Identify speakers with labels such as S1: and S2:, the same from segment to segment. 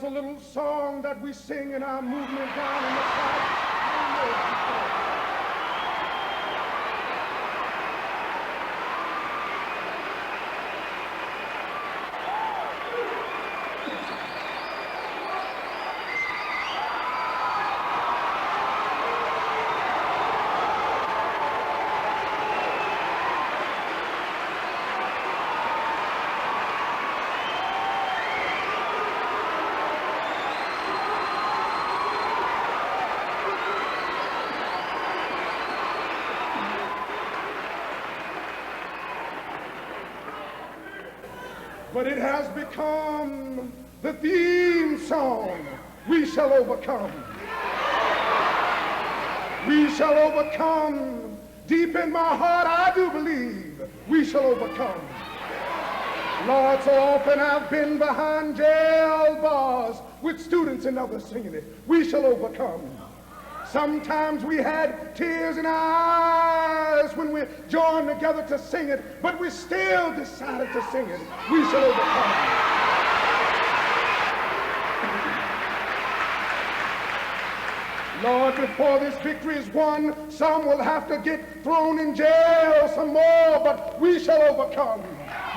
S1: a little song that we sing in our movement down in the South. But it has become the theme song. We shall overcome. We shall overcome. Deep in my heart, I do believe we shall overcome. Lord, so often I've been behind jail bars with students and others singing it. We shall overcome. Sometimes we had tears in our eyes when we joined together to sing it, but we still decided to sing it. We shall overcome. Lord, before this victory is won, some will have to get thrown in jail some more, but we shall overcome.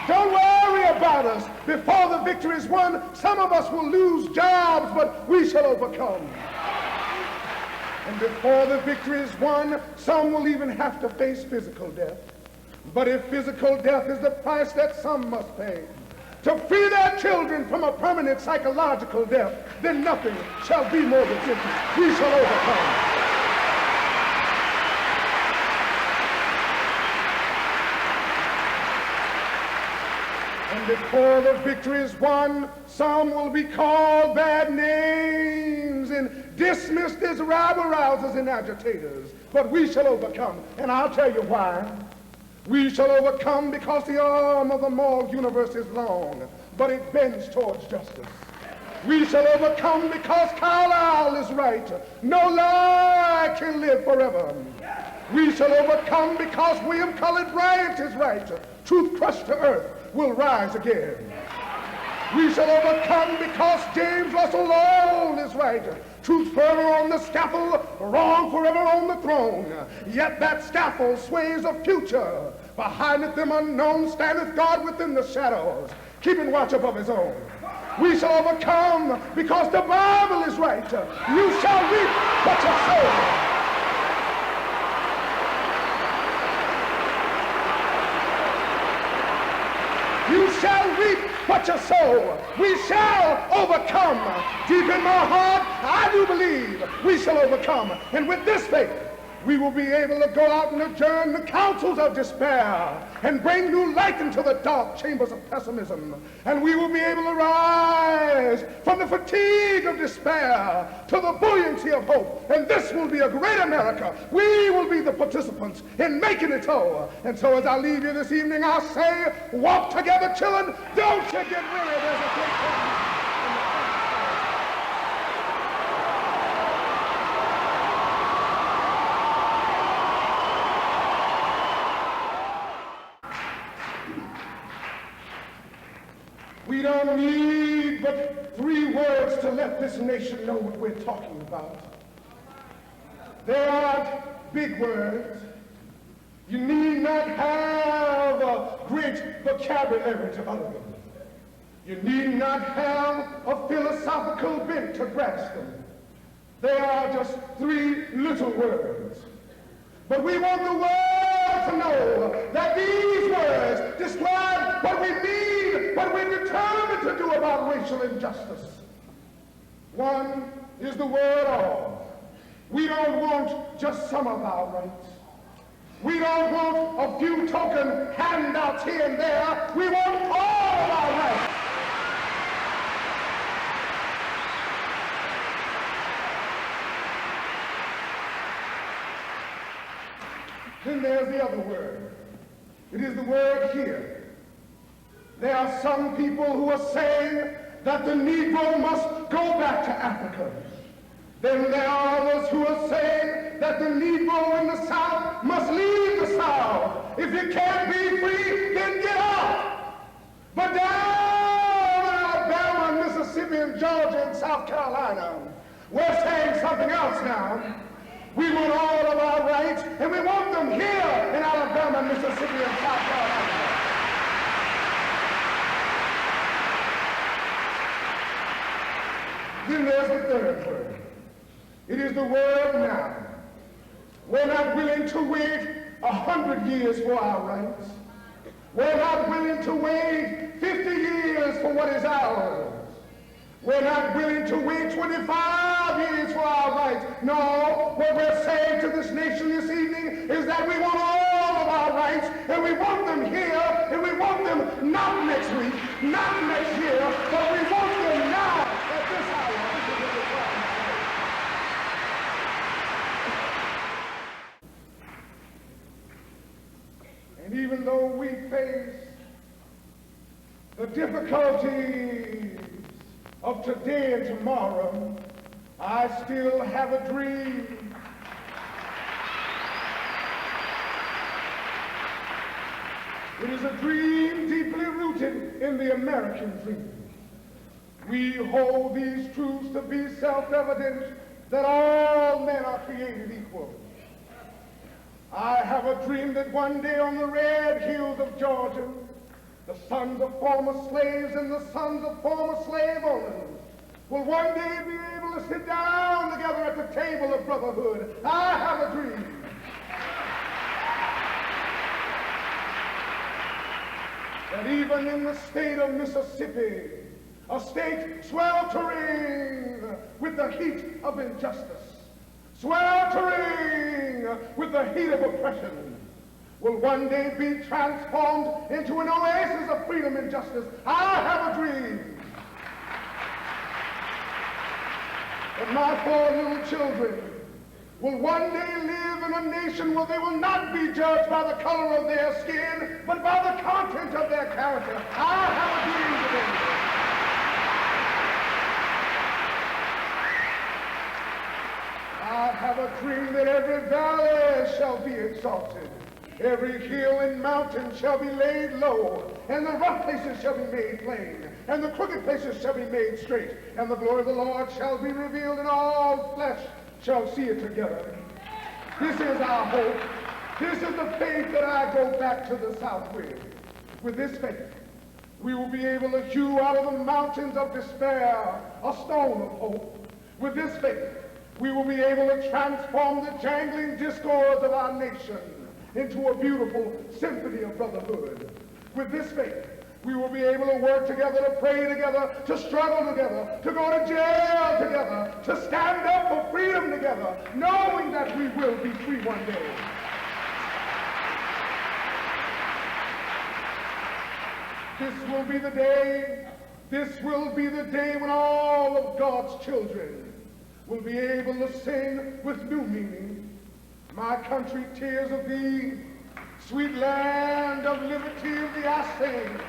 S1: Don't worry about us. Before the victory is won, some of us will lose jobs, but we shall overcome. And before the victory is won, some will even have to face physical death. But if physical death is the price that some must pay to free their children from a permanent psychological death, then nothing shall be more definitive. We shall overcome. And before the victory is won, some will be called bad names and dismissed as rabble-rousers and agitators. But we shall overcome, and I'll tell you why. We shall overcome because the arm of the moral universe is long, but it bends towards justice. We shall overcome because Carlyle is right. No lie can live forever. We shall overcome because William Cullen Bryant is right. Truth crushed to earth will rise again. We shall overcome because James Russell Lowell is right. Truth forever on the scaffold, wrong forever on the throne. Yet that scaffold sways a future. Behind it them unknown standeth God within the shadows, keeping watch above his own. We shall overcome because the Bible is right. You shall reap what you sow. You shall reap what you sow. We shall overcome. Deep in my heart, I do believe we shall overcome. And with this faith, we will be able to go out and adjourn the councils of despair and bring new light into the dark chambers of pessimism. And we will be able to rise from the fatigue of despair to the buoyancy of hope. And this will be a great America. We will be the participants in making it so. And so as I leave you this evening, I'll say, walk together, children. Don't you get weary. There's a great time. We don't need but 3 words to let this nation know what we're talking about. They aren't big words. You need not have a great vocabulary to utter them. You need not have a philosophical bent to grasp them. They are just 3 little words. But we want the world to know that these words describe what we mean, what we're determined to do about racial injustice. One is the word all. We don't want just some of our rights. We don't want a few token handouts here and there. We want all of our rights. Then there's the other word. It is the word here. There are some people who are saying that the Negro must go back to Africa. Then there are others who are saying that the Negro in the South must leave the South. If you can't be free, then get out. But down in Alabama and Mississippi in Georgia and South Carolina. We're saying something else now. We want all of our rights, and we want them here in Alabama, Mississippi, and South Carolina. Then there's the third word. It is the word now. We're not willing to wait 100 years for our rights. We're not willing to wait 50 years for what is ours. We're not willing to wait 25 years for our rights. No, what we're saying to this nation this evening is that we want all of our rights, and we want them here, and we want them not next week, not next year, but we want them now at this hour. This is what we're trying to say. And even though we face the difficulties of today and tomorrow, I still have a dream. It is a dream deeply rooted in the American dream. We hold these truths to be self-evident, that all men are created equal. I have a dream that one day on the red hills of Georgia, the sons of former slaves and the sons of former slave owners will one day be able to sit down together at the table of brotherhood. I have a dream. That even in the state of Mississippi, a state sweltering with the heat of injustice, sweltering with the heat of oppression, will one day be transformed into an oasis of freedom and justice. I have a dream that my 4 little children will one day live in a nation where they will not be judged by the color of their skin, but by the content of their character. I have a dream today. I have a dream that every valley shall be exalted. Every hill and mountain shall be laid low, and the rough places shall be made plain, and the crooked places shall be made straight, and the glory of the Lord shall be revealed, and all flesh shall see it together. This is our hope. This is the faith that I go back to the South with. With this faith, we will be able to hew out of the mountains of despair a stone of hope. With this faith, we will be able to transform the jangling discords of our nation into a beautiful symphony of brotherhood. With this faith, we will be able to work together, to pray together, to struggle together, to go to jail together, to stand up for freedom together, knowing that we will be free one day. This will be the day when all of God's children will be able to sing with new meaning. My country, tears of thee, sweet land of liberty of thee I sing.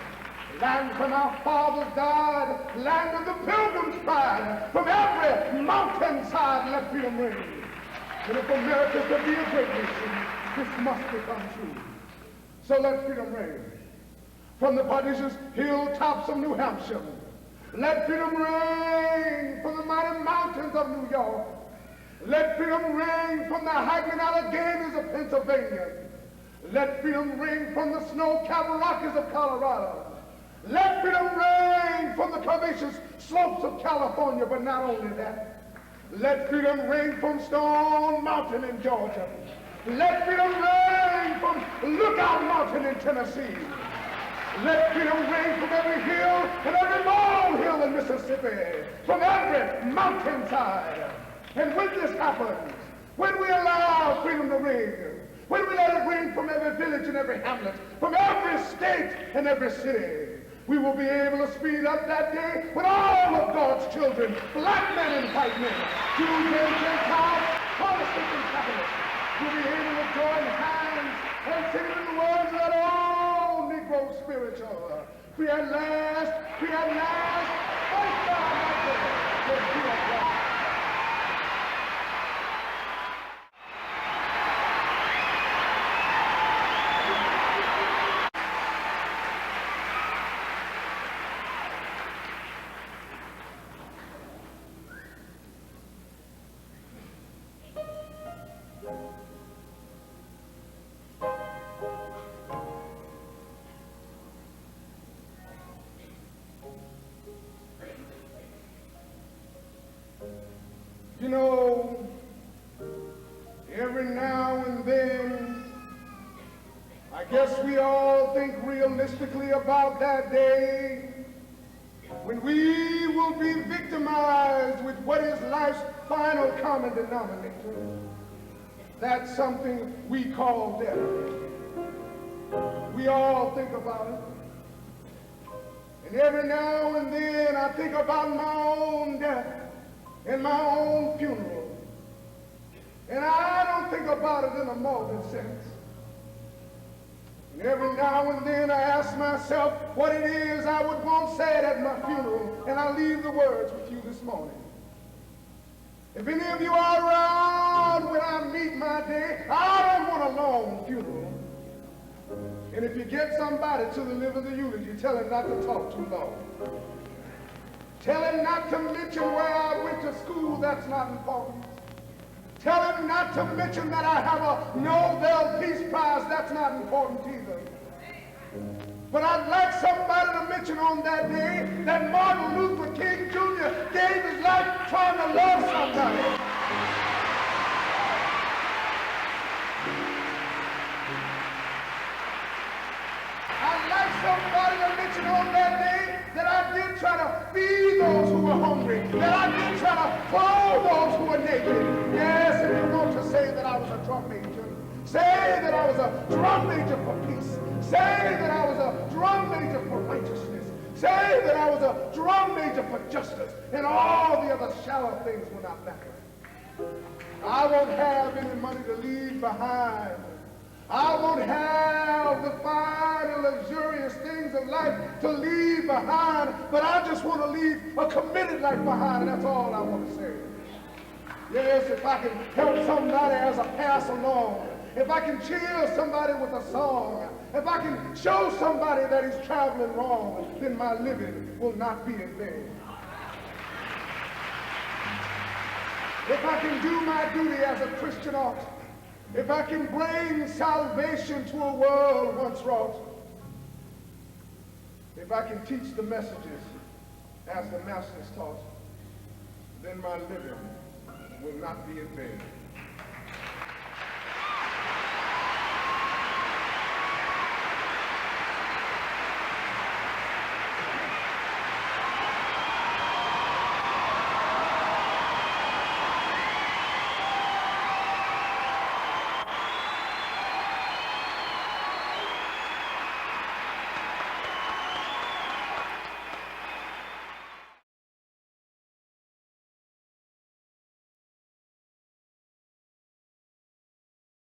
S1: Land from our fathers died, land of the pilgrim's pride. From every mountainside let freedom ring. And if America to be a great nation, this must become true. So let freedom ring. From the prodigious hilltops of New Hampshire, let freedom ring from the mighty mountains of New York. Let freedom ring from the Highland Alleghenies of Pennsylvania. Let freedom ring from the snow-capped Rockies of Colorado. Let freedom ring from the curvaceous slopes of California, but not only that. Let freedom ring from Stone Mountain in Georgia. Let freedom ring from Lookout Mountain in Tennessee. Let freedom ring from every hill and every molehill in Mississippi, from every mountainside. And when this happens, when we allow freedom to ring, when we let it ring from every village and every hamlet, from every state and every city, we will be able to speed up that day when all of God's children, black men and white men, Jews and Gentiles, Protestants and Catholics, will be able to join hands and sing in the words of that old Negro spiritual. Free at last, free at last, thank God, my God, for free at last. You know, every now and then, I guess we all think realistically about that day when we will be victimized with what is life's final common denominator. That's something we call death. We all think about it. And every now and then I think about my own death and my own funeral. And I don't think about it in a morbid sense. And every now and then I ask myself what it is I would want said at my funeral, and I leave the words with you this morning. If any of you are around when I meet my day, I don't want a long funeral. And if you get somebody to deliver the eulogy, tell him not to talk too long. Tell him not to mention where I went to school. That's not important. Tell him not to mention that I have a Nobel Peace Prize. That's not important either. But I'd like somebody to mention on that day that Martin Luther King Jr. gave his life trying to love somebody. I'd like somebody to mention on that day that I did try to feed those who were hungry, that I did try to clothe those who were naked. Yes, if you want to say that I was a drum major, say that I was a drum major for peace, say that I was a drum major for righteousness, say that I was a drum major for justice, and all the other shallow things will not matter. I won't have any money to leave behind. I won't have the fine and luxurious things of life to leave behind, but I just want to leave a committed life behind, and that's all I want to say. Yes, if I can help somebody as I pass along, if I can cheer somebody with a song, if I can show somebody that he's traveling wrong, then my living will not be in vain. If I can do my duty as a Christian ought, if I can bring salvation to a world once wrought, if I can teach the messages as the masters taught, then my living will not be in vain.